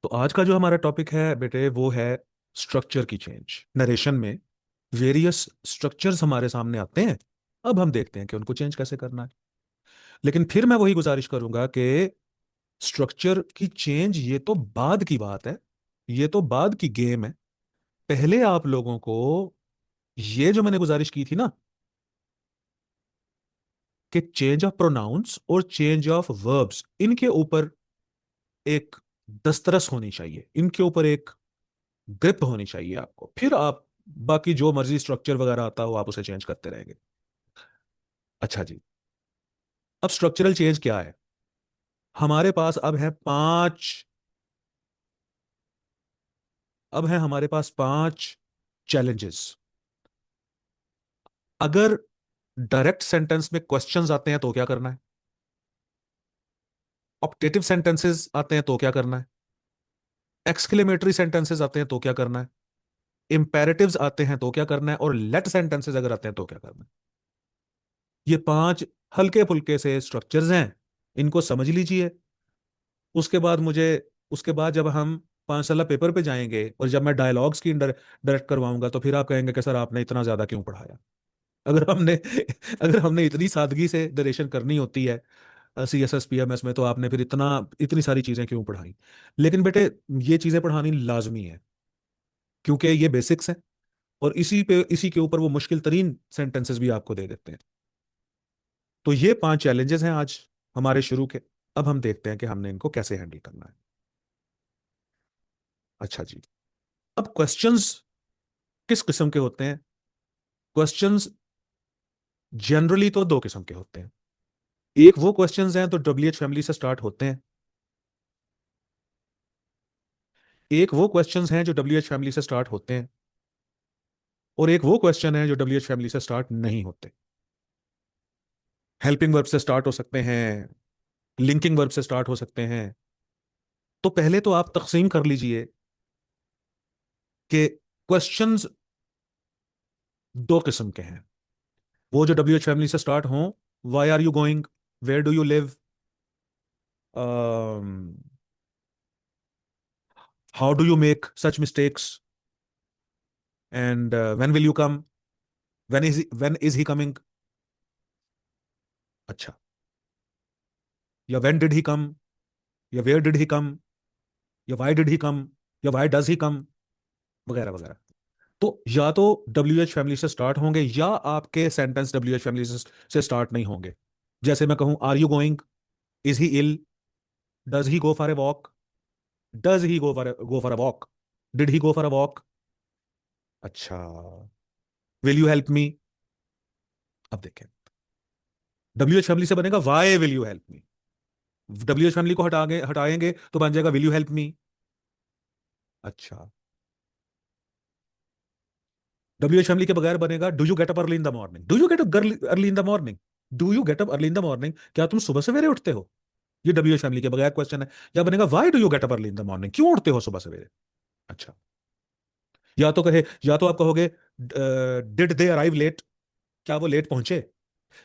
तो आज का जो हमारा टॉपिक है बेटे वो है स्ट्रक्चर की चेंज। नरेशन में वेरियस स्ट्रक्चर्स हमारे सामने आते हैं। अब हम देखते हैं कि उनको चेंज कैसे करना है। लेकिन फिर मैं वही गुजारिश करूंगा कि स्ट्रक्चर की चेंज ये तो बाद की बात है, ये तो बाद की गेम है। पहले आप लोगों को ये जो मैंने गुजारिश की थी ना कि चेंज ऑफ प्रोनाउंस और चेंज ऑफ वर्ब्स, इनके ऊपर एक दस्तरस होनी चाहिए, इनके ऊपर एक ग्रिप होनी चाहिए आपको। फिर आप बाकी जो मर्जी स्ट्रक्चर वगैरह आता हो आप उसे चेंज करते रहेंगे। अच्छा जी, अब स्ट्रक्चरल चेंज क्या है? हमारे पास अब है हमारे पास पांच चैलेंजेस। अगर डायरेक्ट सेंटेंस में क्वेश्चंस आते हैं तो क्या करना है? ऑप्टेटिव सेंटेंसेस आते हैं तो क्या करना है? एक्सक्लेमेटरी सेंटेंसेस आते हैं तो क्या करना है? इंपेरेटिव्स आते हैं तो क्या करना है? और लेट सेंटेंसेस अगर आते हैं तो क्या करना है? ये पांच हल्के फुल्के से स्ट्रक्चर्स हैं, इनको समझ लीजिए। उसके बाद मुझे उसके बाद जब हम 5 साल पेपर पे जाएंगे और जब मैं डायलॉग्स की डायरेक्ट करवाऊंगा तो फिर आप कहेंगे कि सर आपने इतना ज्यादा क्यों पढ़ाया। अगर हमने अगर हमने इतनी सादगी से नरेशन करनी होती है CSS PMS में, तो आपने फिर इतनी सारी चीजें क्यों पढ़ाई? लेकिन बेटे ये चीजें पढ़ानी लाजमी है, क्योंकि ये बेसिक्स हैं। और इसी के ऊपर वो मुश्किल तरीन सेंटेंसेस भी आपको दे देते हैं। तो ये पांच चैलेंजेस हैं आज हमारे शुरू के। अब हम देखते हैं कि हमने इनको कैसे हैंडल करना है। अच्छा जी, अब क्वेश्चंस किस किस्म के होते हैं? क्वेश्चंस जनरली तो दो किस्म के होते हैं। एक वो क्वेश्चंस हैं तो WH फैमिली से स्टार्ट होते हैं। एक वो क्वेश्चंस हैं जो WH फैमिली से स्टार्ट होते हैं, और एक वो क्वेश्चन है जो WH फैमिली से स्टार्ट नहीं होते। हेल्पिंग वर्ब से स्टार्ट हो सकते हैं, लिंकिंग वर्ब से स्टार्ट हो सकते हैं। तो पहले तो आप तकसीम कर लीजिए कि क्वेश्चंस दो किस्म के हैं। वो जो WH फैमिली से स्टार्ट हों, why are you going, where do you live, how do you make such mistakes, and when will you come, when is he coming. अच्छा, या व्हेन डिड ही कम, या वेयर डिड ही कम, या why did he कम, या why does he कम, वगैरह वगैरह। तो या तो WH फैमिली से स्टार्ट होंगे या आपके सेंटेंस WH फैमिली से स्टार्ट नहीं होंगे। जैसे मैं कहूं are you going, is he ill, does he go for a walk, does he go for a walk, did he go for a walk. अच्छा, विल यू हेल्प मी। अब देखें, WH family से बनेगा why will you help me. WH family को हटाएंगे तो बन जाएगा विल यू हेल्प मी। अच्छा, WH फैमिली के बगैर बनेगा do you get up early in the morning. Do you get up early in the morning, do you get up early in the morning, क्या तुम सुबह सवेरे उठते हो? ये WH फैमिली के बगैर क्वेश्चन है। या बनेगा why do you get up early in the morning, क्यों उठते हो सुबह सवेरे? अच्छा, या तो आप कहोगे डिड दे अराइव लेट, क्या वो लेट पहुंचे?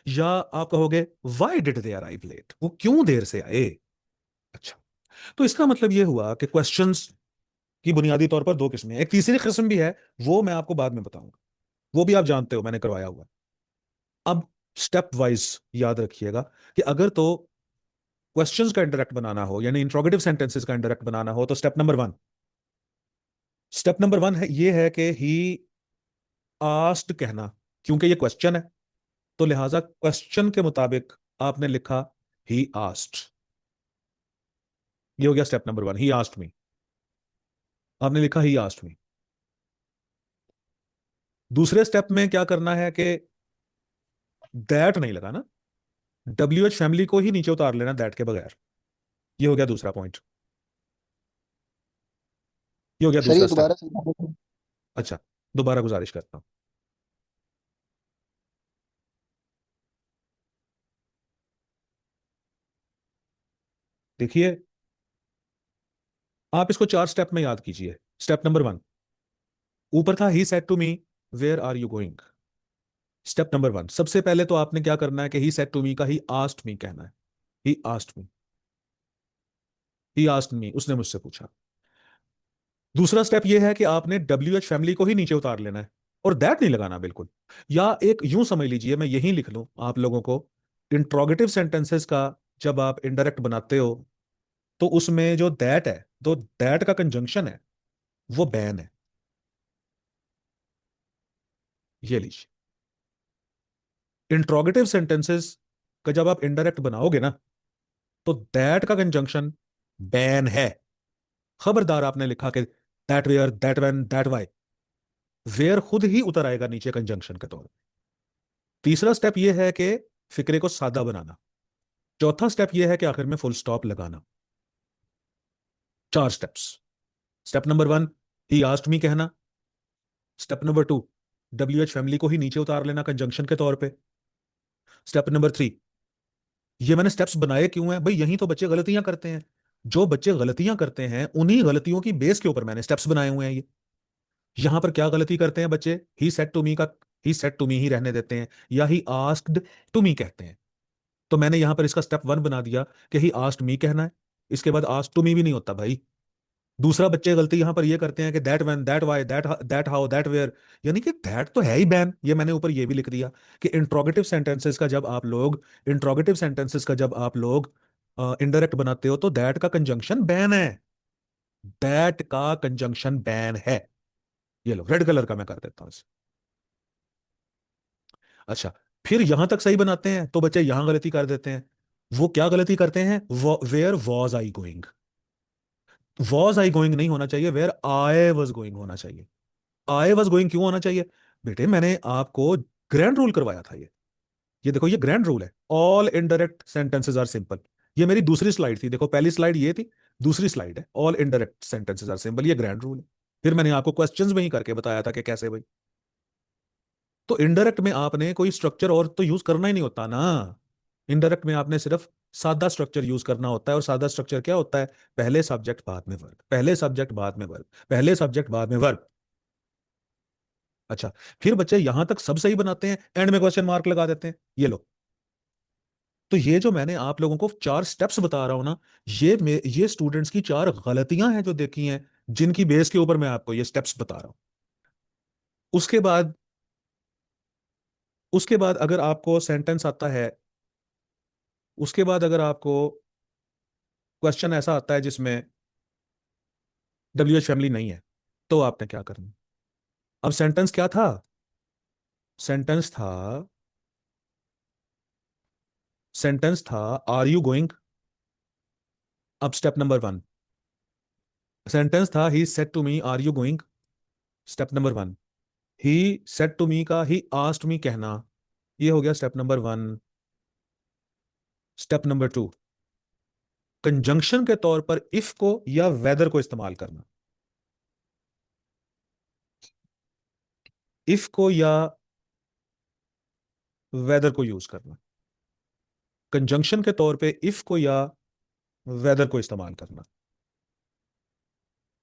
या आप कहोगे why did they arrive late, वो क्यों देर से आए? अच्छा, तो इसका मतलब ये हुआ कि क्वेश्चंस की बुनियादी तौर पर दो किस्में हैं। एक तीसरी किस्म भी है, वो मैं आपको बाद में बताऊंगा, वो भी आप जानते हो, मैंने करवाया हुआ है। अब स्टेप वाइज याद रखिएगा कि अगर तो क्वेश्चंस का इंटरेक्ट बनाना हो, यानी इंट्रोगेटिव सेंटेंसेस का इंटरेक्ट बनाना हो, तो स्टेप नंबर वन है ये है कि ही आस्क्ड कहना। क्योंकि ये क्वेश्चन है तो लिहाजा क्वेश्चन के मुताबिक आपने लिखा ही आस्क्ड। ये हो गया step number one, he asked मी। आपने लिखा ही आस्क्ड मी। दूसरे स्टेप में क्या करना है कि दैट नहीं लगाना, WH फैमिली को ही नीचे उतार लेना दैट के बगैर। ये हो गया दूसरा पॉइंट, ये हो गया सर दूसरा ये स्टेप। दोबारा समझा दो। अच्छा, दोबारा गुजारिश करता हूं, देखिए आप इसको 4 स्टेप में याद कीजिए। स्टेप नंबर वन, ऊपर था he said to me where are you going. Step number one, सबसे पहले तो आपने क्या करना है कि ही सेड टू मी का ही आस्क्ड मी कहना है। ही आस्क्ड मी, ही आस्क्ड मी, उसने मुझसे पूछा। दूसरा स्टेप ये है कि आपने WH फैमिली को ही नीचे उतार लेना है, और दैट नहीं लगाना बिल्कुल। या एक यूं समझ लीजिए, मैं यही लिख लूं आप लोगों को, इंट्रोगेटिव सेंटेंसेस का जब आप इनडायरेक्ट बनाते हो, तो उसमें जो दैट है, तो दैट का कंजंक्शन है, वो बैन है। ये लीजिए, इंट्रोगेटिव सेंटेंसेस का जब आप इनडायरेक्ट बनाओगे ना, तो दैट का कंजंक्शन बैन है। खबरदार आपने लिखा कि that where, that when, that why, where खुद ही उतर आएगा नीचे कंजंक्शन के तौर पे। तीसरा स्टेप यह है कि फिक्रे को सादा बनाना। चौथा स्टेप यह है कि आखिर में फुल स्टॉप लगाना। चार steps. Step number one, he asked me कहना। Step number two, WH family को ही नीचे उतार लेना कंजंक्शन के तौर पे। स्टेप नंबर थ्री, ये मैंने स्टेप्स बनाए क्यों हैं भाई, यही तो बच्चे गलतियां करते हैं। जो बच्चे गलतियां करते हैं, उन्हीं गलतियों की बेस के ऊपर मैंने स्टेप्स बनाए हुए हैं ये। यहां पर क्या गलती करते हैं बच्चे, ही सेड टू मी का ही सेड टू मी ही रहने देते हैं, या ही आस्क्ड टू मी कहते हैं। तो मैंने यहां पर इसका स्टेप वन बना दिया कि ही आस्क्ड मी कहना है। इसके बाद आस्क्ड टू मी भी नहीं होता भाई। दूसरा बच्चे गलती यहां पर ये करते हैं कि that when, that why, that how, that where, यानी कि दैट तो है ही बैन। ये मैंने ऊपर ये भी लिख दिया कि इंट्रोगेटिव सेंटेंसेस का जब आप लोग इनडायरेक्ट बनाते हो, तो दैट का कंजंक्शन बैन है। दैट का कंजंक्शन बैन है। ये लो, रेड कलर का मैं कर देता हूं इसे। अच्छा, फिर यहां तक सही बनाते हैं, तो बच्चे यहां गलती कर देते हैं। वो क्या गलती करते हैं, where was I going. Was I going नहीं होना चाहिए, वेयर आई वॉज गोइंग होना चाहिए। आई वॉज गोइंग क्यों होना चाहिए? बेटे, मैंने आपको ग्रैंड रूल करवाया था ये देखो, ये ग्रैंड रूल है, all indirect sentences are simple. ये मेरी दूसरी स्लाइड थी, देखो पहली स्लाइड ये थी, दूसरी स्लाइड है all indirect sentences are simple, ये ग्रैंड रूल है। फिर मैंने आपको क्वेश्चंस में ही करके बताया था कि कैसे भाई। तो इनडायरेक्ट में आपने कोई स्ट्रक्चर और तो यूज करना ही नहीं होता ना। इनडायरेक्ट में आपने सिर्फ सादा स्ट्रक्चर यूज करना होता है, और सादा स्ट्रक्चर क्या होता है, पहले सब्जेक्ट बाद में वर्ब, पहले सब्जेक्ट बाद में वर्ब, पहले सब्जेक्ट बाद में वर्ब। अच्छा, फिर बच्चे यहां तक सब सही बनाते हैं, एंड में क्वेश्चन मार्क लगा देते हैं। ये लो, तो ये जो मैंने आप लोगों को चार स्टेप्स बता रहा हूं ना, ये स्टूडेंट्स की चार गलतियां हैं जो देखी हैं, जिनकी बेस के ऊपर मैं आपको ये स्टेप्स बता रहा हूं। उसके बाद उसके बाद अगर आपको सेंटेंस आता है, उसके बाद अगर आपको क्वेश्चन ऐसा आता है जिसमें WH फैमिली नहीं है, तो आपने क्या करना है? अब सेंटेंस क्या था? सेंटेंस था सेंटेंस था, आर यू गोइंग। अब स्टेप नंबर वन, सेंटेंस था he said to me are you going. Step number one, he said to me का ही आस्क्ड मी कहना, ये हो गया step number one. Step number two, conjunction के तौर पर इफ को या वेदर को इस्तेमाल करना। इफ को या वेदर को यूज करना, कंजंक्शन के तौर पे इफ को या वेदर को इस्तेमाल करना।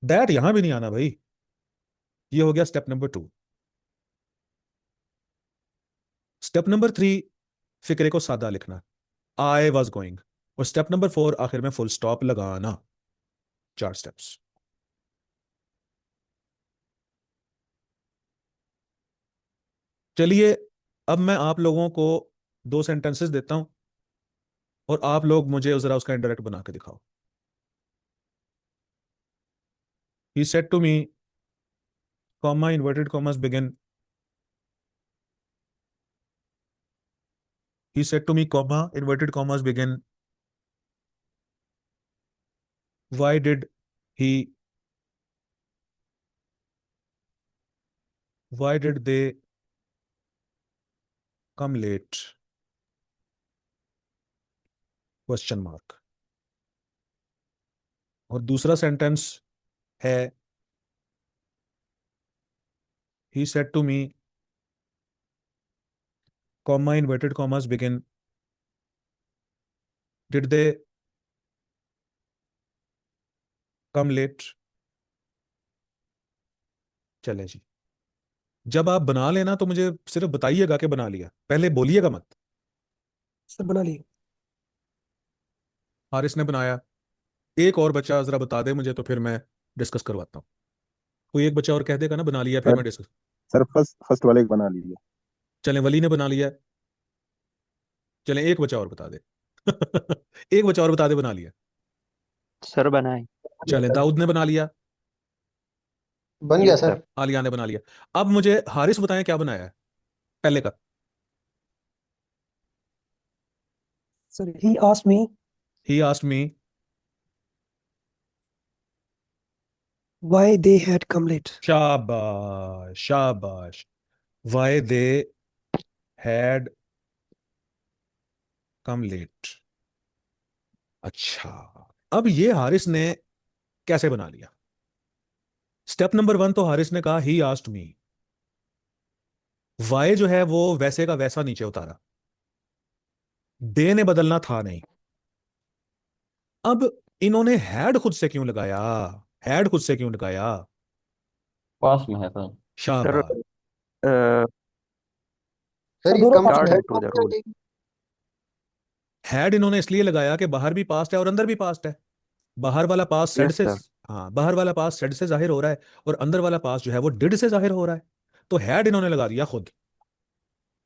दैट यहां भी नहीं आना भाई। ये हो गया step number two. Step number three, फिक्रे को सादा लिखना, आई वॉज गोइंग। और स्टेप नंबर फोर, आखिर में फुल स्टॉप लगाना। चार स्टेप्स। चलिए, अब मैं आप लोगों को दो सेंटेंसेस देता हूं, और आप लोग मुझे जरा उसका इंडायरेक्ट बना के दिखाओ। He said to me, comma inverted commas begin. He said to me, comma, inverted commas begin. Why did he, why did they come late? Question mark. और दूसरा सेंटेंस है, he said to me, comma, inverted commas begin. Did they come late? चले जी। जब आप बना लेना तो मुझे सिर्फ बताइएगा कि बना लिया, पहले बोलिएगा मत। सर बना लिए। हारिस ने बनाया। एक और बच्चा जरा बता दे मुझे, तो फिर मैं डिस्कस करवाता हूँ। कोई एक बच्चा और कह देगा ना बना लिया, फिर सर मैं डिस्कस। सर फर्स्ट वाले एक बना लीजिए। चलें, वली ने बना लिया। चलें, एक बच्चा और बता दे। एक बच्चा और बता दे बना लिया। सर बनाए। चलें, दाऊद ने बना लिया। बन गया यस सर। सर। आलिया ने बना लिया। अब मुझे हारिस बताएं क्या बनाया है पहले का। Sir he asked me he asked me. Why they had come late. शाबाश शाबाश। Why they had come late. अच्छा, अब ये हारिस ने कैसे बना लिया। स्टेप नंबर 1 तो हारिस ने कहा ही आस्क्ड मी। वाई जो है वो वैसे का वैसा नीचे उतारा। दे ने बदलना था नहीं। अब इन्होंने हैड खुद से क्यों लगाया। हैड खुद से क्यों लगाया। पास में है सर। सर शाबाश। सर दोनों पास में है। According to the rule. Had इन्होंने इसलिए लगाया कि बाहर भी पास्ट है और अंदर भी पास्ट है। बाहर वाला पास सेड यस से, सर। हाँ, बाहर वाला पास सेड से जाहिर हो रहा है और अंदर वाला पास जो है वो डिड से जाहिर हो रहा है। तो हैड इन्होंने लगा दिया खुद।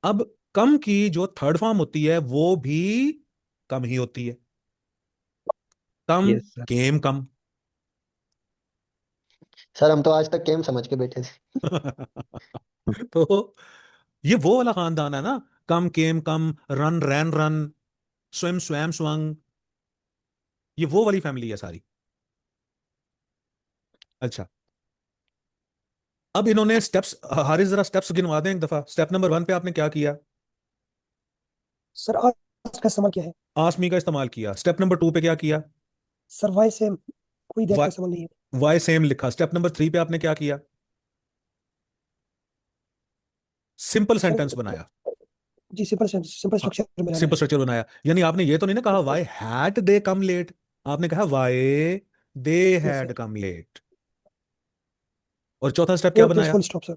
अब कम की जो थर्ड फॉर्म होती है वो भी कम ही होती है। कम, यस सर। केम, कम। सर हम तो आज तक गेम समझ के बैठे थे। तो ये वो वाला खानदान है ना। कम, केम, कम, रन, रैन, रन, स्विम, स्वैम, स्वंग। ये वो वाली फैमिली है सारी। अच्छा, अब इन्होंने स्टेप्स, हारिस जरा स्टेप्स गिनवा दें एक दफा। स्टेप नंबर 1 पे आपने क्या किया। सर आज का इस्तेमाल क्या है। आस्क मी का इस्तेमाल किया। स्टेप नंबर 2 पे क्या किया। सर वाई से कोई दैट का वाई, इस्तेमाल नहीं है। वाई सेम लिखा। स्टेप नंबर 3 पे आपने क्या किया। सिंपल सर सेंटेंस बनाया। जी सिंपल हाँ, स्ट्रक्चर बनाना सिंपल है। स्ट्रक्चर बनाया। यानी आपने ये तो नहीं ना कहा why had they come late. आपने कहा why they yes sir. Had come late. और चौथा स्टेप क्या फोर प्लस बनाया। Full stop sir.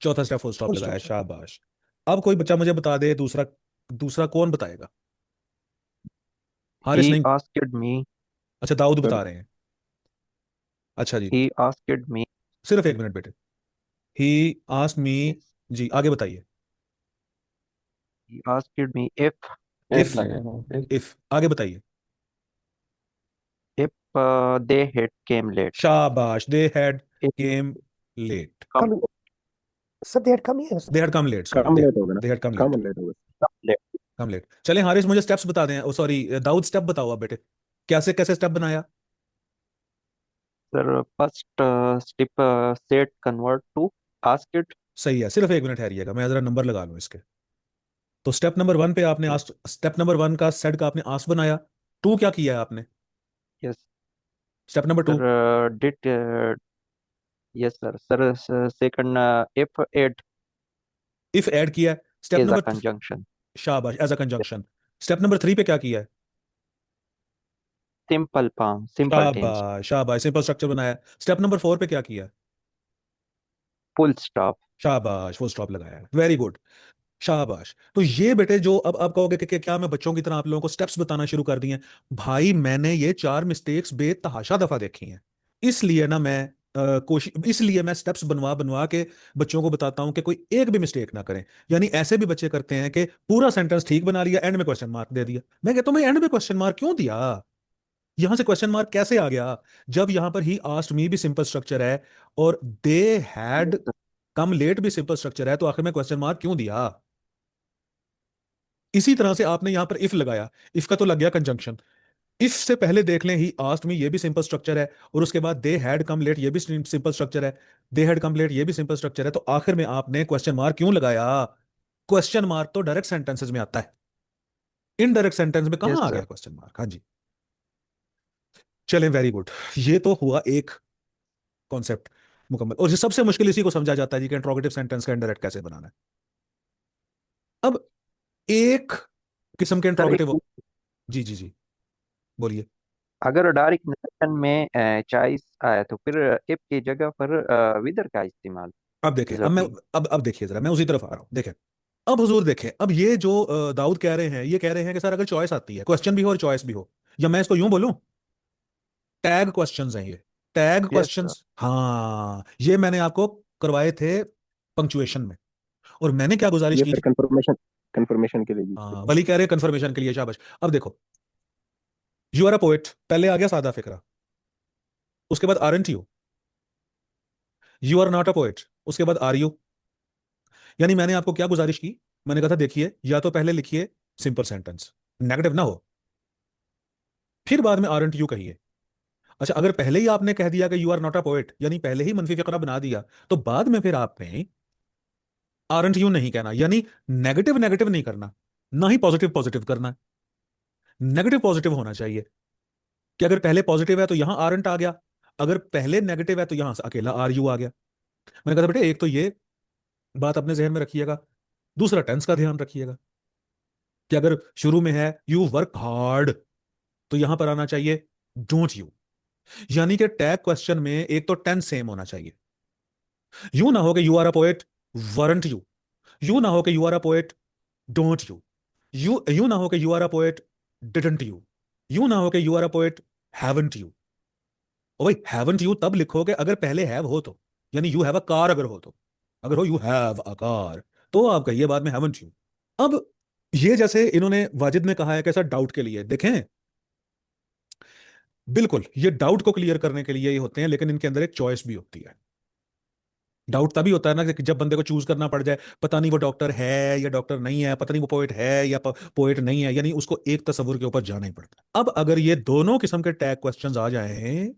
चौथा स्टेप फुल स्टॉप फुल लगाया। Stop sir. शाबाश। अब कोई बच्चा मुझे बता दे दूसरा। दूसरा कौन बताएगा। ही हारिस नहीं। Asked me. अच्छा, दाऊद सर बता रहे हैं। अच्छा जी। ही आस्क्ड मी। सिर्फ एक मिनट बेटे। He ask me. यस। जी, आगे बताइए। ही आस्क्ड मी इफ एक इफ। लगेगा एक। इफ, आगे बताइए। If they had came late. शाबाश, they had if came late. Come come sir they had come ही है sir. They had come late, sorry, come they late हो गया ना। They had come come late. Late हो गया। Late. Come late. चलें हारिस, मुझे स्टेप्स बता दें। ओ सॉरी, दाऊद स्टेप बताओ आप बेटे। कैसे कैसे स्टेप बनाया। Sir first step set convert to asked. सही है, सिर्फ एक मिनट ठहरिएगा, मैं जरा नंबर लगा लूं इसके। तो स्टेप नंबर 1 पे आपने आस्ट, स्टेप नंबर 1 का सेट का आपने आस्क बनाया। 2 क्या किया है आपने। Yes step number 2। Sir. Did. Yes sir. Sir second if add if add किया है। Step is a number, conjunction. शाबाश, as a conjunction. Step number 3 पे क्या किया है। Simple form simple tense. शाबाश शाबाश, सिंपल स्ट्रक्चर बनाया। स्टेप नंबर 4 पे क्या किया। Full stop. शाबाश, फुल स्टॉप लगाया है। Very good. शाबाश। तो ये बेटे जो अब आप कहोगे कि क्या मैं बच्चों की तरह आप लोगों को स्टेप्स बताना शुरू कर दिए हैं। भाई मैंने ये 4 मिस्टेक्स बेतहाशा दफा देखी हैं। इसलिए ना मैं कोशिश, इसलिए मैं स्टेप्स बनवा बनवा के बच्चों को बताता हूं कि कोई एक भी मिस्टेक ना करें। यानी ऐसे भी बच्चे करते हैं कि पूरा सेंटेंस ठीक बना लिया, एंड में क्वेश्चन मार्क दे दिया। मैं कहता हूं मैं एंड में क्वेश्चन मार्क क्यों दिया। यहां से क्वेश्चन मार्क कैसे आ गया जब यहां पर ही आस्क्ड मी भी सिंपल स्ट्रक्चर है और दे हैड कम लेट भी सिंपल स्ट्रक्चर है, तो आखिर में क्वेश्चन मार्क क्यों दिया। इसी तरह से आपने यहां पर इफ लगाया। इफ का तो लग गया कंजंक्शन। इफ से पहले देख लें ही आस्क्ड मी, ये भी सिंपल स्ट्रक्चर है, और उसके बाद दे हैड कम लेट, ये भी सिंपल स्ट्रक्चर है। दे हैड कम लेट, ये भी सिंपल स्ट्रक्चर है। तो आखिर में आपने क्वेश्चन मार्क क्यों लगाया। क्वेश्चन मार्क तो डायरेक्ट सेंटेंसेस में आता है, इनडायरेक्ट सेंटेंस में कहां यस आ गया सर। Question mark. हाँ जी। चलें, वेरी गुड। ये तो हुआ एक कॉन्सेप्ट मुकम्मल, और ये सबसे मुश्किल इसी को समझा जाता है जी कि इंट्रोगेटिव सेंटेंस का इनडायरेक्ट कैसे बनाना है। अब एक किस्म के सर इंट्रोगेटिव। जी जी जी, बोलिए। अगर डायरेक्ट नेशन में चॉइस आया तो फिर इफ की जगह पर विदर का इस्तेमाल अब देखें, अब मैं, जरूरी। अब देखिए जरा, मैं उसी तरफ आ रहा हूं। देखें, अब हुजूर देखें, अब ये जो दाऊद कह रहे हैं, ये कह रहे हैं कि सर अगर चॉइस आती है, क्वेश्चन भी हो और चॉइस भी हो, या मैं इसको यूं बोलूं, टैग क्वेश्चंस हैं ये। टैग यस क्वेश्चंस, हाँ ये मैंने आपको करवाए थे पंक्चुएशन में, और मैंने क्या गुजारिश ये की सर थी? कंफर्मेशन कंफर्मेशन के लिए यूज हाँ करते वली कह रहे कंफर्मेशन के लिए, शाबाश। अब देखो, यू आर अ पोएट, पहले आ गया सादा फिक्रा, उसके बाद aren't you, you are not a poet, उसके बाद आर यू। यानी मैंने आपको क्या गुजारिश की, मैंने कहा था देखिए या तो पहले लिखिए सिंपल सेंटेंस, नेगेटिव ना हो, फिर बाद में आरंट यू कहिए। अच्छा, अगर पहले ही आपने कह दिया कि you are not a poet, यानी पहले ही मनफी फिक्रा बना दिया, तो बाद में फिर आपने आरंट यू नहीं कहना, यानी नेगेटिव नेगेटिव नहीं करना, ना ही पॉजिटिव पॉजिटिव करना है। नेगेटिव पॉजिटिव होना चाहिए कि अगर पहले पॉजिटिव है तो यहां आरंट आ गया, अगर पहले नेगेटिव है तो यहां से अकेला आर यू आ गया। मैंने कहा था बेटे एक तो ये बात अपने जहन में रखिएगा, दूसरा टेंस का ध्यान रखिएगा कि अगर शुरू में है यू वर्क हार्ड, तो यहां पर आना चाहिए डोंट यू। यानी कि टैग क्वेश्चन में एक तो टेंस सेम होना चाहिए, यू ना हो कि you are a poet weren't you, you ना हो कि you are a poet don't you, you ना हो कि you are a poet didn't you, you ना हो कि you are a poet haven't you. ओ भाई, हैवंट यू तब लिखोगे अगर पहले हैव हो तो, यानी यू हैव अ कार अगर हो तो, अगर हो यू हैव अ कार, तो आप कहिए बाद में हैवंट यू। अब ये जैसे इन्होंने वाजिद में कहा है कैसा डाउट के लिए, देखें बिल्कुल ये डाउट को क्लियर करने के लिए ही होते हैं, लेकिन इनके अंदर एक चॉइस भी होती है। डाउट तभी होता है ना कि जब बंदे को चूज करना पड़ जाए, पता नहीं वो डॉक्टर है या डॉक्टर नहीं है, पता नहीं वो पोएट है या पोएट नहीं है, यानी उसको एक तस्वुर के ऊपर जाना ही पड़ता है। अब अगर ये दोनों किस्म के टैग क्वेश्चंस आ जाएं,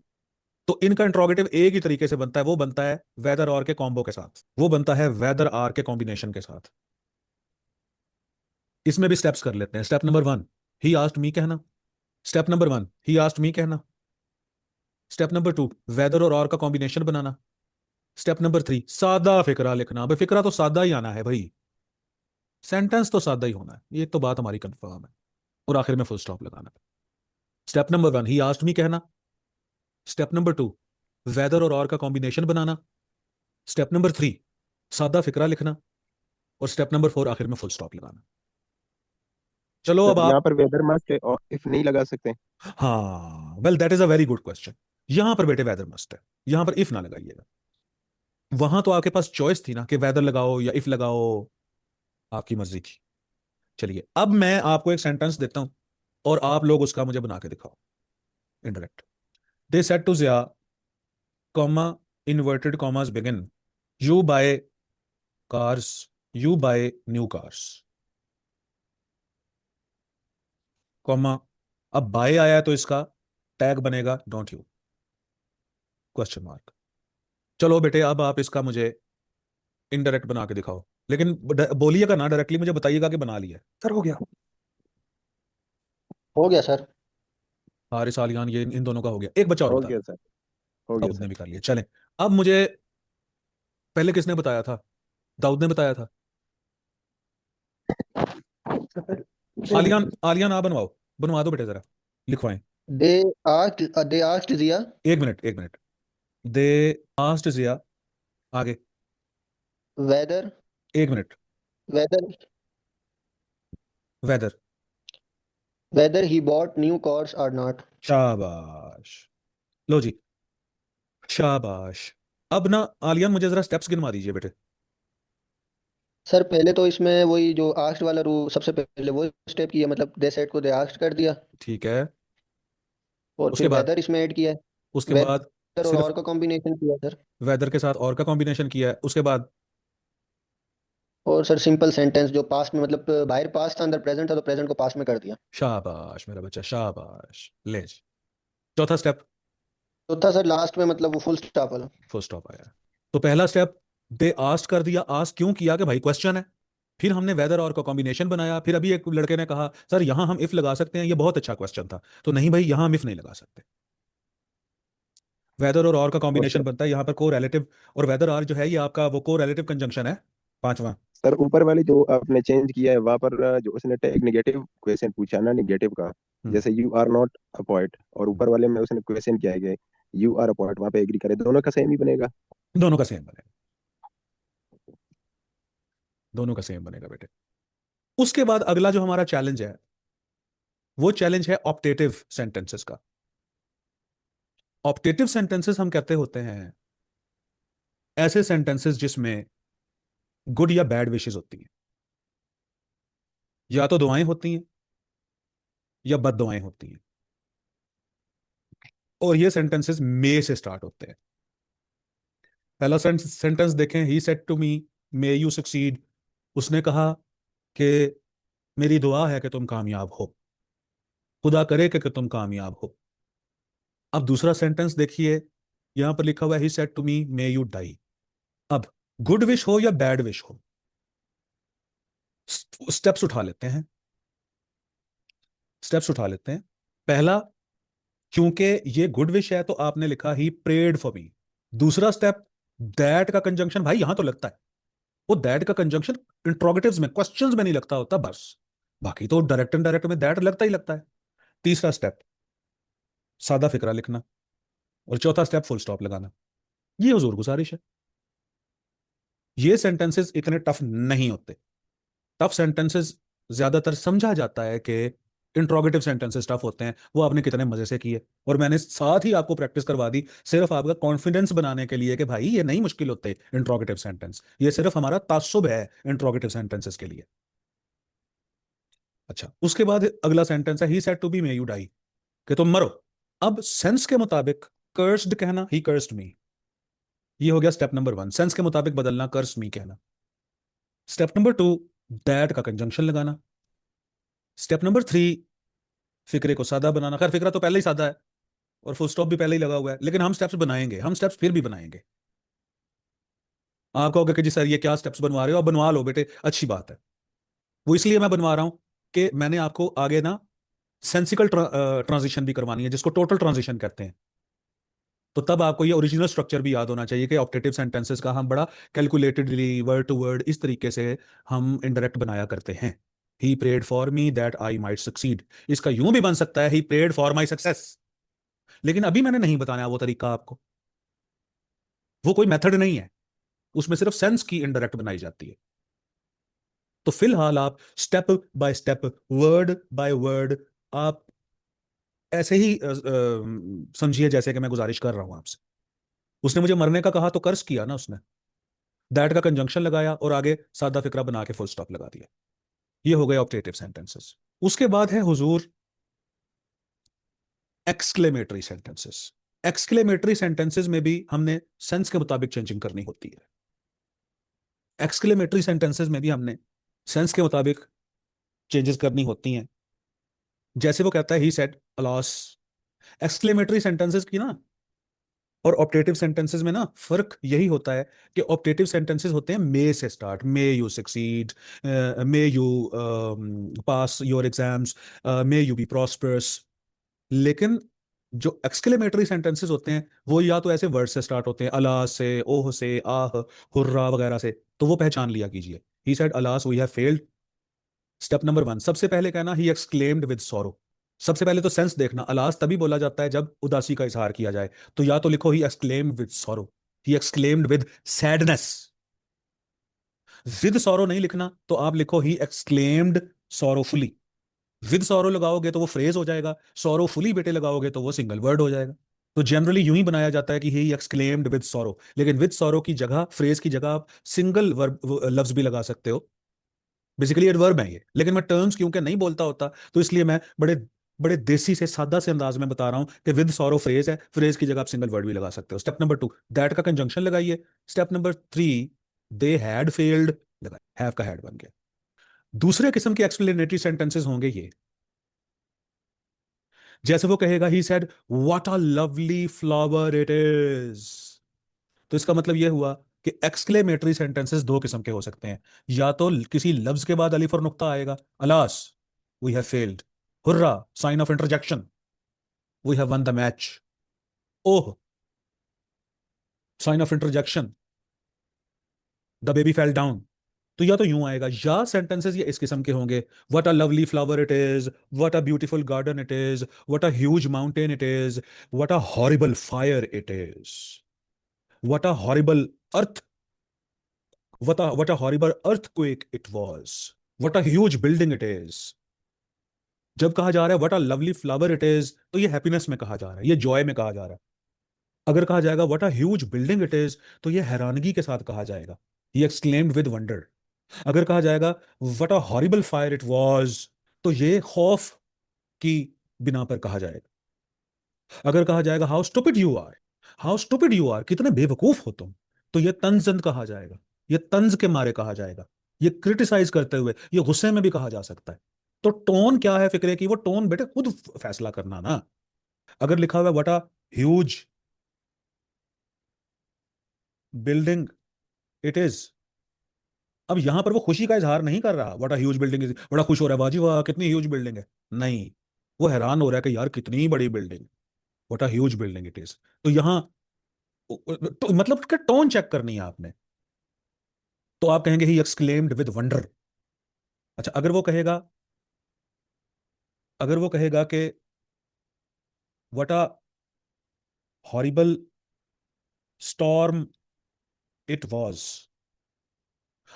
तो इनका इंट्रोगेटिव एक ही तरीके से बनता है, वो बनता है वेदर और के कॉम्बो के साथ, वो बनता है वेदर आर के कॉम्बिनेशन के साथ। इसमें भी स्टेप्स कर लेते हैं। Step number 1 he asked me कहना, step number 1 he asked me कहना, स्टेप नंबर 2 वेदर और का कॉम्बिनेशन बनाना, स्टेप नंबर 3 सादा फिक्रा लिखना। भाई फिक्रा तो सादा ही आना है भाई, सेंटेंस तो सादा ही होना है, ये तो बात हमारी कंफर्म है, और आखिर में फुल स्टॉप लगाना है। Step number 1 he asked me कहना, स्टेप नंबर 2 वेदर और का कॉम्बिनेशन बनाना, स्टेप नंबर 3 सादा फिक्रा लिखना, और स्टेप नंबर 4 आखिर में फुल स्टॉप लगाना। चलो अब सर। यहाँ आप, पर वेदर मस्ट है और इफ नहीं लगा सकते। हाँ well that is a very good question. यहां पर बेटे वेदर मस्ट है, यहां पर इफ ना लगाइएगा। वहां तो आपके पास चॉइस थी ना कि वेदर लगाओ या इफ लगाओ, आपकी मर्जी थी। चलिए अब मैं आपको एक सेंटेंस देता हूं, और आप लोग उसका मुझे बना के दिखाओ indirect. They said to Jiya, comma, inverted commas begin, you buy cars, you buy new cars, comma. अब बाय आया तो इसका टैग बनेगा डोंट यू, क्वेश्चन मार्क। चलो बेटे अब आप इसका मुझे इनडायरेक्ट बना के दिखाओ, लेकिन बोलिएगा ना, डायरेक्टली मुझे बताइएगा कि बना लिया है। सर हो गया। हो गया सर। हारिस आलियान, ये इन दोनों का हो गया, एक बच्चा और हो बता गया दो। सर। हो गया दाऊद ने सर। भी कर लिया, चलें। अब मुझे पहले किसने बताया था? दाऊद ने बताया था। सर पहले आलियान, आलियान आप बनवाओ, बनवा दो बेटे जरा, लिखवाएं। दे आस्क्ड जिया एक मिनट एक मिनट, दे आस्क्ड जिया, आगे, वेदर एक minute, whether whether, whether he bought new cars are not. शाबाश, लो जी, शाबाश। अब ना आलियान मुझे जरा स्टेप्स गिनवा दीजिए बेटे। सर पहले तो इसमें वही जो आस्क्ड वाला रू सबसे पहले वो स्टेप किया, मतलब दे सेट को दे आस्क्ड कर दिया, ठीक है, और उसके फिर बाद, वेदर इसमें ऐड किया है। उसके बाद वेदर सिर्फ और का कॉम्बिनेशन किया सर। वेदर के साथ और का कॉम्बिनेशन किया है, उसके बाद और सर सिंपल सेंटेंस जो पास्ट में, मतलब बाहर पास्ट था अंदर प्रेजेंट था, तो प्रेजेंट को पास्ट में कर दिया। शाबाश मेरा बच्चा, शाबाश, ले जी। चौथा स्टेप, तो था सर लास्ट में, मतलब वो फुल स्टॉप वाला। फुल स्टॉप आया। तो पहला स्टेप दे आस्ट कर दिया, आस्ट क्यों किया कि भाई क्वेश्चन है। फिर हमने वेदर और का कॉम्बिनेशन बनाया, फिर अभी एक लड़के ने कहा सर यहां हम इफ लगा सकते हैं, ये बहुत अच्छा क्वेश्चन था, तो नहीं भाई यहां हम इफ नहीं लगा सकते। वेदर और का और कॉम्बिनेशन सर बनता है यहां पर को रिलेटिव, और वेदर आर जो है ये आपका वो को रिलेटिव कंजंक्शन है, पांचवा। सर ऊपर वाली जो आपने चेंज किया है वहां पर जो उसने एक नेगेटिव क्वेश्चन पूछा ना, नेगेटिव का। हम्म, जैसे you are not a poet, और ऊपर वाले में उसने क्वेश्चन किया है कि यू आर अ पोएट, वहां पे एग्री करे, दोनों का सेम ही बनेगा। दोनों का सेम बनेगा, दोनों का सेम बनेगा बेटे। उसके बाद अगला जो हमारा चैलेंज है, वो चैलेंज है ऑप्टेटिव सेंटेंसेस का। ऑप्टेटिव सेंटेंसेस हम कहते होते हैं ऐसे सेंटेंसेस जिसमें गुड या बैड विशेस होती हैं, या तो दुआएं होती हैं या बद दुआएं होती हैं, और ये सेंटेंसेस मे से स्टार्ट होते हैं। पहला सेंटेंस देखें, he said to me may you succeed. उसने कहा कि मेरी दुआ है कि तुम कामयाब हो, खुदा करे कि तुम कामयाब हो। अब दूसरा सेंटेंस देखिए, यहां पर लिखा हुआ है he said to me may you die. अब गुड विश हो या बैड विश हो, स्टेप्स उठा लेते हैं, स्टेप्स उठा लेते हैं। पहला, क्योंकि ये गुड विश है तो आपने लिखा ही प्रेड फॉर मी। दूसरा स्टेप, दैट का कंजंक्शन भाई यहां तो लगता है, वो दैट का कंजंक्शन इंट्रोगेटिव्स में, क्वेश्चंस में नहीं लगता होता बस, बाकी तो डायरेक्ट इनडायरेक्ट में दैट लगता ही लगता है। तीसरा स्टेप, सादा फिक्रा लिखना, और चौथा स्टेप फुल स्टॉप लगाना। ये हुजूर गुजारिश है। ये सेंटेंसेस इतने टफ नहीं होते। टफ सेंटेंसेस ज्यादातर समझा जाता है कि इंट्रोगेटिव सेंटेंसेस टफ होते हैं, वो आपने कितने मजे से किए, और मैंने साथ ही आपको प्रैक्टिस करवा दी सिर्फ आपका कॉन्फिडेंस बनाने के लिए कि भाई ये नहीं मुश्किल होते इंट्रोगेटिव सेंटेंस, ये सिर्फ हमारा तासुब है इंट्रोगेटिव सेंटेंसेस के लिए। अच्छा, उसके बाद अगला सेंटेंस है he said to be may you die, कि तुम मरो। अब सेंस के मुताबिक कर्स्ड कहना, ही कर्स्ड मी, ये हो गया स्टेप नंबर 1, सेंस के मुताबिक बदलना, कर्स मी कहना। स्टेप नंबर 2, दैट का कंजंक्शन लगाना। स्टेप नंबर 3, फिक्रे को सादा बनाना। खैर फिक्रा तो पहले ही सादा है और फुल स्टॉप भी पहले ही लगा हुआ है, लेकिन हम स्टेप्स बनाएंगे, हम स्टेप्स फिर भी बनाएंगे। आप कहोगे कि जी सर ये क्या स्टेप्स बनवा रहे हो, आप बनवा लो बेटे, अच्छी बात है। वो इसलिए मैं बनवा रहा हूं कि मैंने आपको आगे ना सेंसिकल ट्रांजिशन भी करवानी है, जिसको टोटल ट्रांजिशन कहते हैं। तो तब आपको ये ओरिजिनल स्ट्रक्चर भी याद होना चाहिए कि ऑप्टेटिव सेंटेंसेस का हम बड़ा कैलकुलेटेडली वर्ड टू वर्ड इस तरीके से हम इनडायरेक्ट बनाया करते हैं। He prayed for me that I might succeed, इसका यूं भी बन सकता है he prayed for my success, लेकिन अभी मैंने नहीं बताया वो तरीका आपको, वो कोई मेथड नहीं है, उसमें सिर्फ सेंस की इनडायरेक्ट बनाई जाती है। तो फिलहाल आप step by step, word by word, आप ऐसे ही समझिए जैसे कि मैं गुजारिश कर रहा हूं आपसे। उसने मुझे मरने का कहा तो कर्ज किया ना उसने, दैट का कंजंक्शन लगाया और आगे सादा फिक्रा बना के फुल स्टॉप लगा दिया। ये हो गए ऑप्टेटिव सेंटेंसेस। उसके बाद है हुजूर एक्सक्लेमेटरी सेंटेंसेस। एक्सक्लेमेटरी सेंटेंसेस में भी हमने सेंस के मुताबिक चेंजिंग करनी होती है। एक्सक्लेमेटरी सेंटेंसेस में भी हमने सेंस के मुताबिक चेंजेस करनी होती हैं। जैसे वो कहता है he said alas. Exclamatory sentences की ना और ऑप्टेटिव सेंटेंसेस में ना फर्क यही होता है कि ऑप्टेटिव सेंटेंसेस होते हैं मे से start, may you succeed, may you pass your exams, may you be prosperous. लेकिन जो एक्सक्लेमेटरी सेंटेंसेस होते हैं वो या तो ऐसे वर्ड से स्टार्ट होते हैं, अला से, ओह से, आह, हुर्रा वगैरह से, तो वो पहचान लिया कीजिए। He said alas we have failed. Step number 1, सबसे पहले कहना ही एक्सक्लेम्ड विद सॉरो। सबसे पहले तो सेंस देखना, अलास तभी बोला जाता है जब उदासी का इजहार किया जाए, तो या तो लिखो ही exclaimed with sorrow, he exclaimed with sadness. With sorrow नहीं लिखना तो आप लिखो ही एक्सक्लेम्ड सॉरोफुली। विद सॉरो लगाओगे तो वो फ्रेज हो जाएगा, सॉरोफुली बेटे लगाओगे तो वो सिंगल वर्ड हो जाएगा। तो जनरली यूं ही बनाया जाता है कि ही एक्सक्लेम्ड विद सॉरो, लेकिन विद सॉरो की जगह, फ्रेज की जगह आप सिंगल वर्ब लफ्ज भी लगा सकते हो। बेसिकली एडवर्ब है ये, लेकिन मैं टर्म्स क्योंकि नहीं बोलता होता तो इसलिए मैं बड़े बड़े देसी से सादा से अंदाज में बता रहा हूं कि विद सॉरो फ्रेज है, फ्रेज की जगह आप सिंगल वर्ड भी लगा सकते हो। स्टेप नंबर 2, दैट का कंजंक्शन लगाइए। Step number 3, they had failed लगाइए, हैव का हैड बन गया। दूसरे किस्म के एक्सप्लेनेटरी सेंटेंसेस होंगे ये, जैसे वो कहेगा ही said what a lovely flower it is. तो इसका मतलब यह हुआ कि एक्सक्लेमेटरी सेंटेंसेस दो किस्म के हो सकते हैं, या तो किसी लफ्ज के बाद अलिफ और नुक्ता आएगा, alas we have failed, hurrah sign of interjection, we have won the match, oh sign of interjection, the baby fell down. तो या तो यूं आएगा, या सेंटेंसेस ये इस किस्म के होंगे, what a lovely flower it is, what a beautiful garden it is, what a huge mountain it is, what a horrible fire it is, what a horrible earth, what a horrible earthquake it was, what a huge building it is। जब कहा जा रहा है what a lovely flower it is, तो ये happiness में कहा जा रहा है, ये जॉय में कहा जा रहा है। अगर कहा जाएगा what a huge building it is, तो ये हैरानगी के साथ कहा जाएगा, ही एक्सक्लेम्ड विद वंडर। अगर कहा जाएगा what a horrible fire it was, तो ये खौफ की बिना पर कहा जाएगा। अगर कहा जाएगा how stupid you are, how stupid you are, कितने बेवकूफ हो तुम, तो ये तंजन कहा जाएगा, ये तंज के मारे कहा जाएगा, ये क्रिटिसाइज करते हुए, ये गुस्से में भी कहा जा सकता है। तो टोन क्या है फिक्रे की, वो टोन बेटे खुद फैसला करना ना। अगर लिखा हुआ है what a huge building it is, अब यहां पर वो खुशी का इजहार नहीं कर रहा, what a huge building is, बड़ा खुश हो रहा है वाजी वाह कितनी ह्यूज बिल्डिंग है, नहीं, वो हैरान हो रहा है कि यार कितनी बड़ी building, what a huge building it is. तो यहां तो मतलब कि टोन चेक करनी है आपने, तो आप कहेंगे ही एक्सक्लेम्ड विद वंडर। अच्छा, अगर वो कहेगा कि what a horrible storm it was,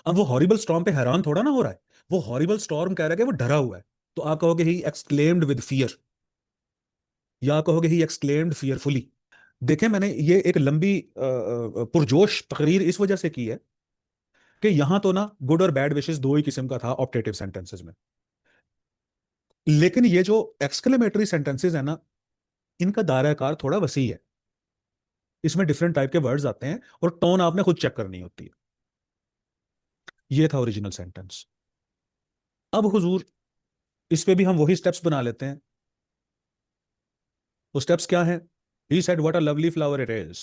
अब वो हॉरिबल स्टॉर्म पे हैरान थोड़ा ना हो रहा है, वो हॉरिबल स्टॉर्म कह रहा है कि वो डरा हुआ है, तो आप कहोगे ही एक्सक्लेम्ड विद फियर, या कहोगे ही एक्सक्लेम्ड फियरफुली। देखें, मैंने ये एक लंबी पुरजोश तकरीर इस वजह से की है कि यहां तो ना गुड और बैड विशेस दो ही किस्म का था ऑप्टेटिव सेंटेंसेस में, लेकिन ये जो एक्सक्लेमेटरी सेंटेंसेस है ना, इनका दायरा कार थोड़ा वसी है, इसमें डिफरेंट टाइप के वर्ड्स आते हैं और टोन आपने खुद चेक करनी होती है। ये था ओरिजिनल सेंटेंस। अब हुजूर इस पे भी हम वही स्टेप्स बना लेते हैं। वो स्टेप्स क्या है? He said what a lovely flower it is,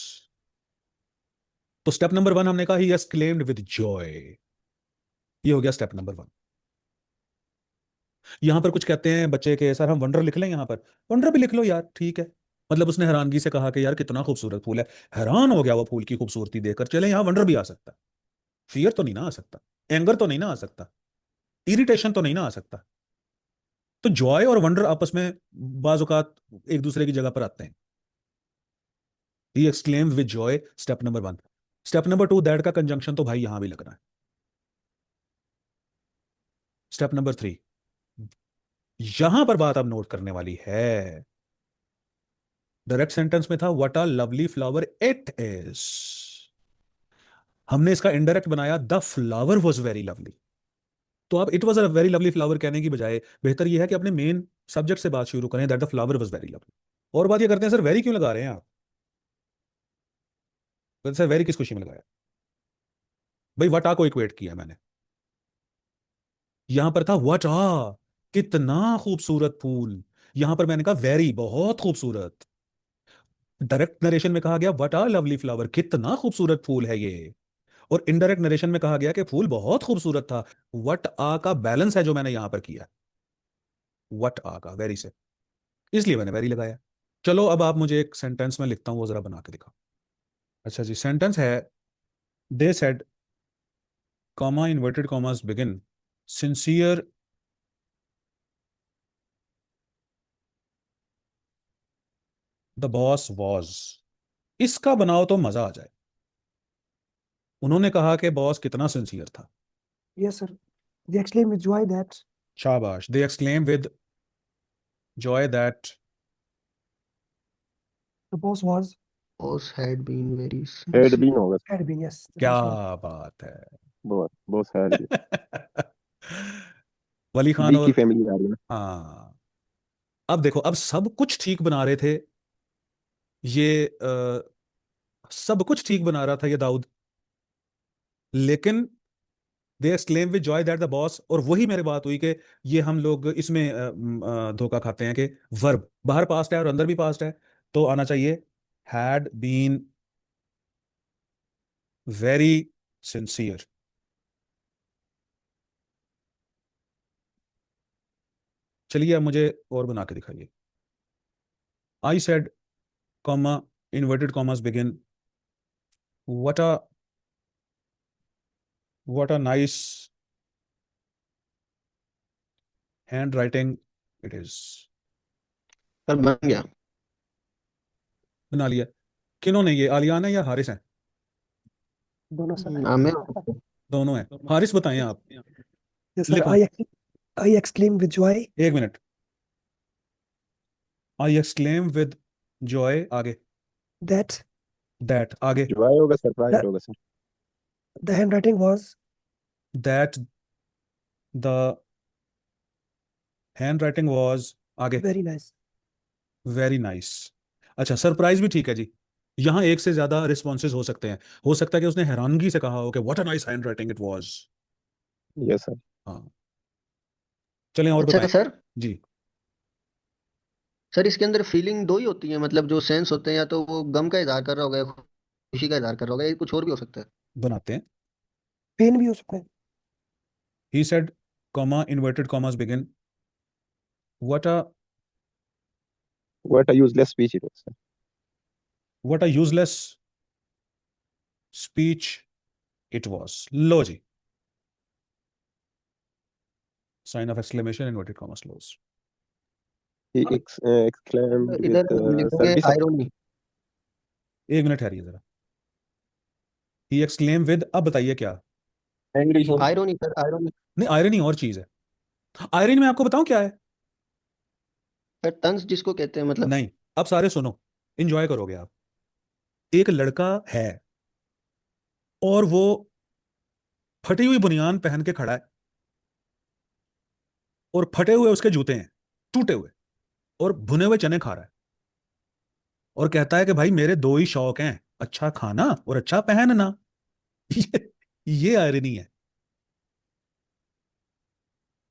तो स्टेप नंबर 1 हमने कहा ही एक्सक्लेम्ड विद जॉय, ये हो गया स्टेप नंबर 1। यहां पर कुछ कहते हैं बच्चे के सर हम वंडर लिख लें, यहां पर वंडर भी लिख लो यार, ठीक है, मतलब उसने हैरानगी से कहा कि यार कितना खूबसूरत फूल है, हैरान हो गया वो फूल की खूबसूरती देखकर, चले यहां वंडर भी आ सकता, फियर तो नहीं ना आ सकता, एंगर तो नहीं ना आ सकता, इरिटेशन तो नहीं ना आ सकता, तो जॉय और वंडर आपस में बाज औकात एक दूसरे की जगह पर आते हैं। ही exclaimed with Joy, step number 1। Step number 2 that का कंजंक्शन तो भाई यहां भी लगना है। स्टेप नंबर 3, यहां पर बात अब नोट करने वाली है। डायरेक्ट सेंटेंस में था what a lovely flower it is, हमने इसका इनडायरेक्ट बनाया the flower was very lovely. तो आप it was a very lovely flower कहने की बजाय बेहतर यह है कि अपने मेन सब्जेक्ट से बात शुरू करें, that the flower was very lovely. और बात ये करते हैं सर वेरी क्यों लगा रहे हैं आप, तो सर वेरी किस खुशी में लगाया? भाई वटा को इक्वेट किया मैंने, यहां पर था वट आ, कितना खूबसूरत फूल, यहां पर मैंने कहा वेरी बहुत खूबसूरत। डायरेक्ट नरेशन में कहा गया वट आ लवली फ्लावर, कितना खूबसूरत फूल है ये, और इनडायरेक्ट नरेशन में कहा गया कि फूल बहुत खूबसूरत था। वट आ का बैलेंस है जो मैंने यहां पर किया, वट आ का वेरी से, इसलिए मैंने वेरी लगाया। चलो अब आप मुझे एक सेंटेंस में लिखता हूं, वो जरा बना के दिखाओ। अच्छा जी, सेंटेंस है they said comma inverted commas begin sincere the boss was, इसका बनाओ तो मजा आ जाए। उन्होंने कहा कि बॉस कितना सिंसियर था, Yes, sir. They exclaim with joy that शाबाश, they exclaim with joy that, the boss was boss had been very head sincere. Been होगा, had been. Yes, the क्या boss was. बात है। Boss had been, Wali Khan बी की और family आ रही है ना। हाँ, अब देखो, अब सब कुछ ठीक बना रहे थे ये सब कुछ ठीक बना रहा था ये दाऊद, लेकिन they exclaim with joy that the boss, और वही मेरी बात हुई कि ये हम लोग इसमें धोखा खाते हैं कि वर्ब बाहर पास्ट है और अंदर भी पास्ट है, तो आना चाहिए हैड बीन वेरी सिंसियर। चलिए अब मुझे और बना के दिखाइए। I said comma inverted commas begin what a nice hand writing it is. Sir बन गया। बना लिया? किन्होंने, ये आलियान है या हारिस है? दोनों sir. मैं दोनों हैं। हारिस बताएं आप, Yes, sir. लिखो। I exclaim with joy एक minute, I exclaim with Joy, आगे। that दैट आगे, जो आया होगा सर राइट The, होगा sir. the handwriting was that the hand writing was, आगे, very nice. Very nice. अच्छा, सरप्राइज भी ठीक है जी। यहां एक से ज्यादा रिस्पॉन्सेज हो सकते हैं। हो सकता है कि उसने हैरानगी से कहा हो कि what a nice hand writing it was. Yes sir. हाँ, चलें और अच्छा बताएं सर, जी। सर इसके अंदर फीलिंग दो ही होती है, मतलब जो सेंस होते हैं, या तो वो गम का इजहार कर रहा होगा या खुशी का इजहार कर रहा होगा, या कुछ और भी हो सकता है। बनाते हैं। पेन भी हो सकता है। He said, comma, inverted commas begin, what a what a useless speech it was sir. What a useless speech it was. लो जी, sign of exclamation, inverted commas close. He exclaimed इधर with लिखेंगे service. Irony. एक minute ठहरिए जरा। ही exclaim with, अब बताइए क्या। Angry sir. Irony sir, irony. नहीं, आयरनी और चीज है। आयरनी मैं आपको बताऊं क्या है। सर तंज जिसको कहते हैं, मतलब। नहीं, अब सारे सुनो, इंजॉय करोगे आप। एक लड़का है और वो फटी हुई बनियान पहन के खड़ा है और फटे हुए उसके जूते हैं, टूटे हुए, और भुने हुए चने खा रहा है और कहता है कि भाई मेरे दो ही शौक हैं, अच्छा खाना और अच्छा पहनना। ये आयरनी है।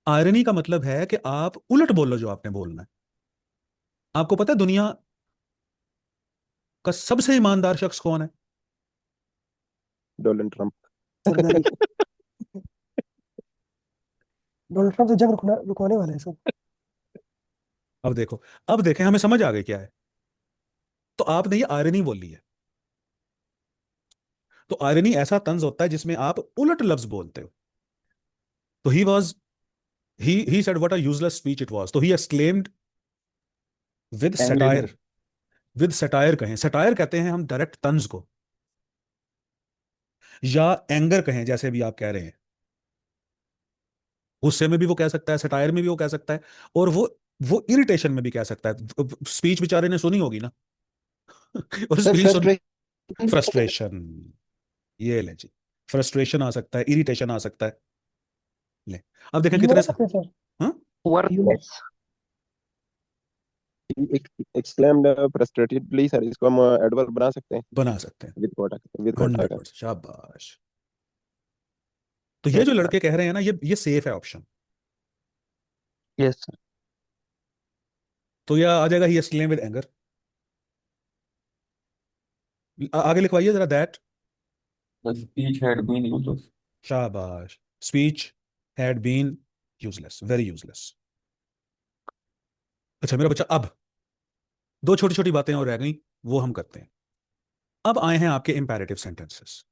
आयरनी का मतलब है कि आप उलट बोलो जो आपने बोलना है। आपको पता है दुनिया का सबसे ईमानदार शख्स कौन है? Donald Trump. सरदारी। डोनाल्ड ट्रंप तो जंग रुकवाने वाला है सब। अब देखो, अब देखें, हमें समझ आ गई क्या है। तो आपने ये आयरनी बोली है। तो आयरनी ऐसा तंज होता है जिसमें आप उलट लफ्ज बोलते हो। तो he said what a useless speech it was, तो he exclaimed with angry satire. Sir. With satire कहें, सटायर कहते हैं हम डायरेक्ट तंज को, या एंगर कहें जैसे भी आप कह रहे हैं। गुस्से में भी वो कह सकता है, सटायर में भी वो कह सकता है, और वो इरिटेशन में भी कह सकता है। स्पीच बेचारे ने सुनी होगी ना। और सर स्पीच सुन, फ्रस्ट्रेशन। फ्रस्ट्रेशन, ये ले जी, फ्रस्ट्रेशन आ सकता है, इरिटेशन आ सकता है। ले, अब देखें ह्यूमर कितने आ सकते हैं सर। हाँ, ह्यूमर। वर्थलेस। ही exclaimed frustratedly सर, इसको हम एडवर्ब बना सकते हैं बना सकते हैं। विद कोटा का। 100%, शाबाश। तो ये यस जो सर। लड़के कह रहे हैं ना, ये सेफ है ऑप्शन। Yes sir. तो यह आ जाएगा, ही एक्सक्लेम विद एंगर। आगे लिखवाइए जरा, that, the speech had been used. शाबाश, speech had been useless, very useless. अच्छा मेरा बच्चा, अब दो छोटी छोटी बातें और रह गई, वो हम करते हैं। अब आए हैं आपके इंपैरेटिव सेंटेंसेस।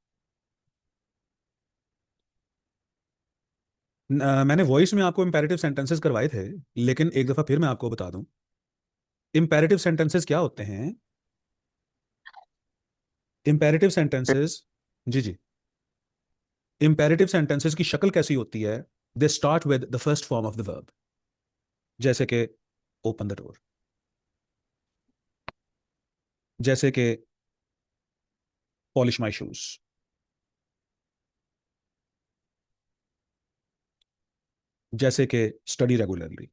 मैंने वॉइस में आपको इंपैरेटिव सेंटेंसेस करवाए थे, लेकिन एक दफा फिर मैं आपको बता दूं, इंपैरेटिव सेंटेंसेस क्या होते हैं। इंपैरेटिव सेंटेंसेस, जी जी, इंपैरेटिव सेंटेंसेस की शक्ल कैसी होती है। They start with the first form of the verb, जैसे कि ओपन द डोर, जैसे कि पॉलिश माई शूज, जैसे कि स्टडी रेगुलरली।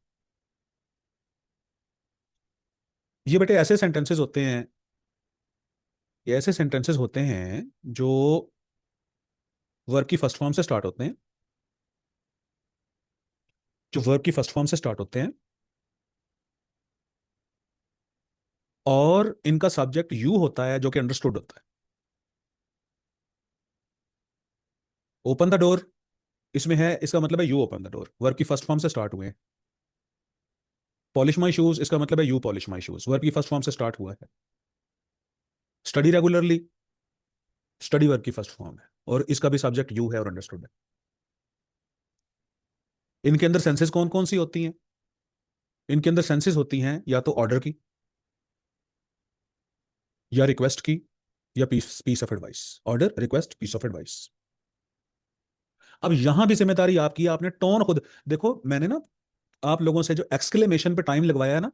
ये बेटे ऐसे सेंटेंसेस होते हैं, ये ऐसे सेंटेंसेस होते हैं जो वर्ब की फर्स्ट फॉर्म से स्टार्ट होते हैं, जो वर्ब की फर्स्ट फॉर्म से स्टार्ट होते हैं, और इनका सब्जेक्ट यू होता है जो कि अंडरस्टूड होता है। ओपन द डोर, इसमें है, इसका मतलब है you open the door, verb की फर्स्ट फॉर्म से स्टार्ट हुए हैं। पॉलिश माई शूज, इसका मतलब है you polish my shoes, verb की फर्स्ट फॉर्म से स्टार्ट हुआ है। स्टडी रेगुलरली, स्टडी वर्ब की फर्स्ट फॉर्म है और इसका भी सब्जेक्ट यू है और अंडरस्टूड है। इनके अंदर सेंसेस कौन कौन सी होती हैं। इनके अंदर सेंसेस होती हैं या तो ऑर्डर की, या रिक्वेस्ट की, या piece of advice. Order, request, piece of advice. अब यहां भी जिम्मेदारी आपकी है, आपने टोन खुद देखो। मैंने ना आप लोगों से जो एक्सक्लेमेशन पे टाइम लगवाया है ना,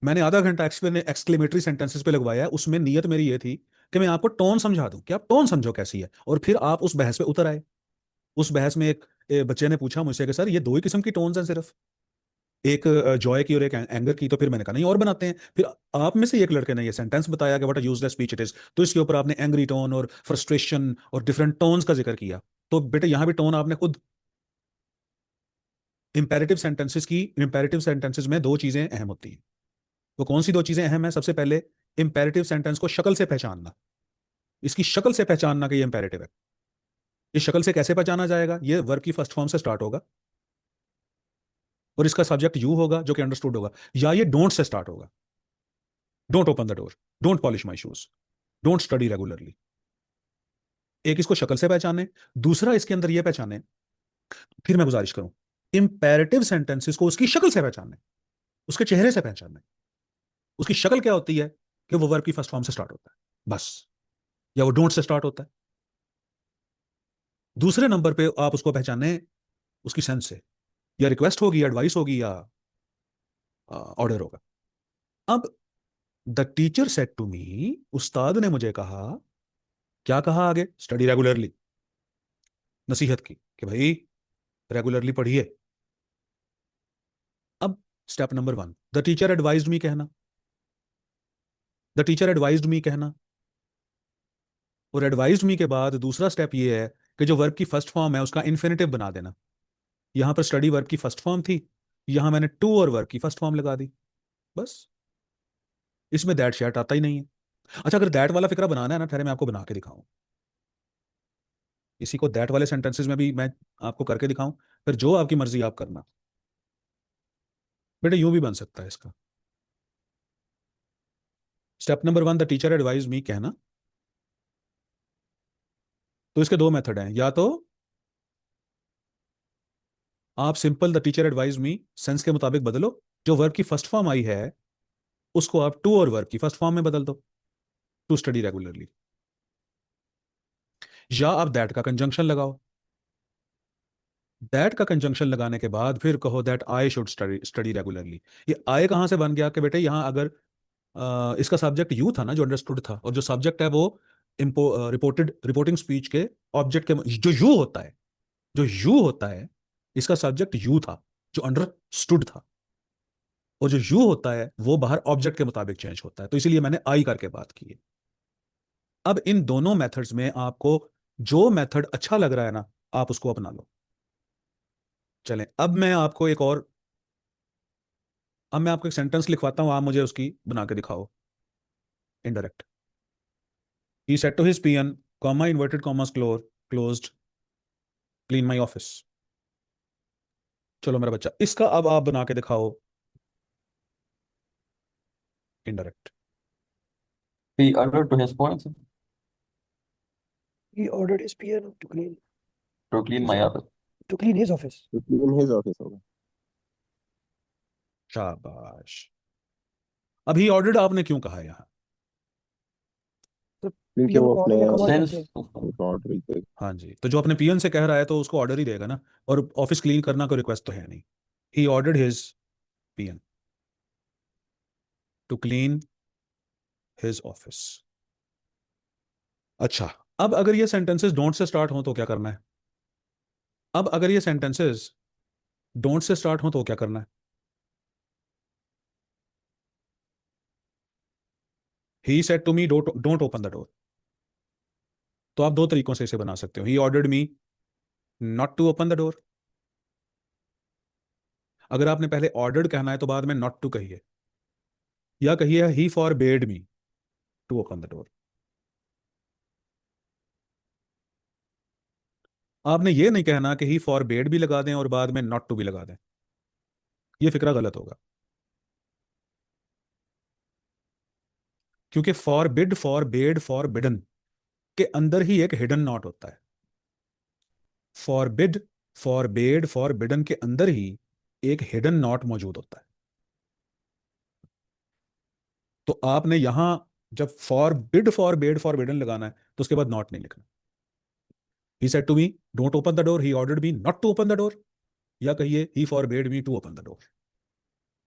मैंने आधा घंटा एक्सक्लेमेटरी सेंटेंसेस पे लगवाया है, उसमें नीयत मेरी ये थी कि मैं आपको टोन समझा दूं कि आप टोन समझो कैसी है, और फिर आप उस बहस पे उतर आए। उस बहस में एक बच्चे ने पूछा मुझसे कि सर ये दो ही किस्म की टोन्स हैं सिर्फ, एक जॉय की और एक एंगर की। तो फिर मैंने कहा नहीं और बनाते हैं। फिर आप में से एक लड़के ने ये सेंटेंस बताया कि what a useless speech it is, तो इसके ऊपर आपने एंग्री टोन और फ्रस्ट्रेशन और डिफरेंट टोन्स का जिक्र किया। तो बेटे यहां भी टोन आपने खुद, इंपेरेटिव सेंटेंसेस में दो चीजें अहम होती हैं। वो कौन सी दो चीजें अहम है? सबसे पहले इंपेरेटिव सेंटेंस को शक्ल से पहचानना, इसकी शक्ल से पहचानना कि ये इंपेरेटिव है। इस शक्ल से कैसे पहचाना जाएगा? ये वर्ब की फर्स्ट फॉर्म से स्टार्ट होगा और इसका सब्जेक्ट यू होगा जो कि अंडरस्टूड होगा, या ये डोंट से स्टार्ट होगा। Don't open the door, don't polish my shoes, don't study regularly. एक इसको शक्ल से पहचाने, दूसरा इसके अंदर यह पहचाने, फिर मैं गुजारिश करूं इंपेरेटिव सेंटेंसेस को उसकी शक्ल से पहचाने, उसके चेहरे से पहचाने। उसकी शक्ल क्या होती है कि वो वर्ब की फर्स्ट फॉर्म से स्टार्ट होता है बस, या वो डोंट से स्टार्ट होता है। दूसरे नंबर पे आप उसको पहचाने उसकी सेंस से, या रिक्वेस्ट होगी, एडवाइस होगी, या ऑर्डर होगा। अब the teacher said to me, उस्ताद ने मुझे कहा, क्या कहा आगे? स्टडी रेगुलरली, नसीहत की कि भाई रेगुलरली पढ़िए। अब step number 1, the teacher advised me कहना, द टीचर एडवाइज्ड मी कहना, और एडवाइज्ड मी के बाद दूसरा स्टेप ये है कि जो वर्ब की फर्स्ट फॉर्म है उसका इन्फिनिटिव बना देना। यहां पर स्टडी वर्ब की फर्स्ट फॉर्म थी, यहां मैंने टू और वर्ब की फर्स्ट फॉर्म लगा दी, बस। इसमें दैट शैट आता ही नहीं है। अच्छा, अगर दैट वाला फिक्रा बनाना है ना, ठहरे मैं आपको बना के दिखाऊं, इसी को दैट वाले सेंटेंसेस में भी मैं आपको करके दिखाऊं, फिर जो आपकी मर्जी आप करना। बेटे यूं भी बन सकता है इसका। Step number 1, the teacher advise me कहना, तो इसके दो मेथड हैं। या तो आप simple the teacher advise me sense के मुताबिक बदलो, जो वर्ब की फर्स्ट फॉर्म आई है उसको आप टू और वर्ब की फर्स्ट फॉर्म में बदल दो, टू स्टडी रेगुलरली। या आप दैट का कंजंक्शन लगाओ, दैट का कंजंक्शन लगाने के बाद फिर कहो that I should study regularly. ये आई कहां से बन गया कि बेटे यहां अगर इसका सब्जेक्ट यू था ना, जो अंडरस्टूड था, और जो सब्जेक्ट है वो रिपोर्टिंग स्पीच के ऑब्जेक्ट के, जो यू होता है, जो यू होता है, इसका सब्जेक्ट यू था जो अंडरस्टूड था, और जो यू होता है वो बाहर ऑब्जेक्ट के मुताबिक चेंज होता है, तो इसीलिए मैंने आई करके बात की है। अब इन दोनों मेथड्स में आपको जो मेथड अच्छा लग रहा है ना, आप उसको अपना लो। चलें, अब मैं आपको एक सेंटेंस लिखवाता हूं, आप मुझे उसकी बना के दिखाओ indirect. He said to his peon, comma inverted commas closed, clean my office. चलो मेरा बच्चा, इसका अब आप बना के दिखाओ indirect. He ordered to his points He ordered his piano to clean my office. to clean his office. तो क्लीन हिज ऑफिस होगा। शाबाश। अब ही ऑर्डर्ड आपने क्यों कहा है यहाँ? क्योंकि पियन वो को अपने ऑर्डर का कमांड Sense करते हैं। of ऑर्डर ही पे। हाँ जी, तो जो अपने पियन से कह रहा है तो उसको ऑर्डर ही देगा ना, और ऑफिस क्लीन करना कोई रिक्वेस्ट तो है नहीं। He ordered his peon to clean his office. अच्छा, अब अगर ये सेंटेंसेस डोंट से स्टार्ट हो तो क्या करना है? अब अगर ये सेंटेंसेस डोंट से स्टार्ट हो तो क्या करना है? He said to me don't open the door, तो आप दो तरीकों से इसे बना सकते हो। He ordered me not to open the door. अगर आपने पहले ऑर्डर्ड कहना है तो बाद में नॉट टू कहिए, या कहिए he forbade me to open the door. आपने ये नहीं कहना कि ही फॉरबेड भी लगा दें और बाद में नॉट टू भी लगा दें, ये फिक्रा गलत होगा। क्योंकि फॉरबिड, फॉरबेड, फॉरबिडन के अंदर ही एक हिडन नॉट होता है। फॉरबिड, फॉरबेड, फॉरबिडन के अंदर ही एक हिडन नॉट मौजूद होता है। तो आपने यहां जब फॉरबिड, फॉरबेड, फॉरबिडन लगाना है तो उसके बाद नॉट नहीं लिखना। He said to me don't open the door, he ordered me not to open the door, या कहिए he forbade me to open the door.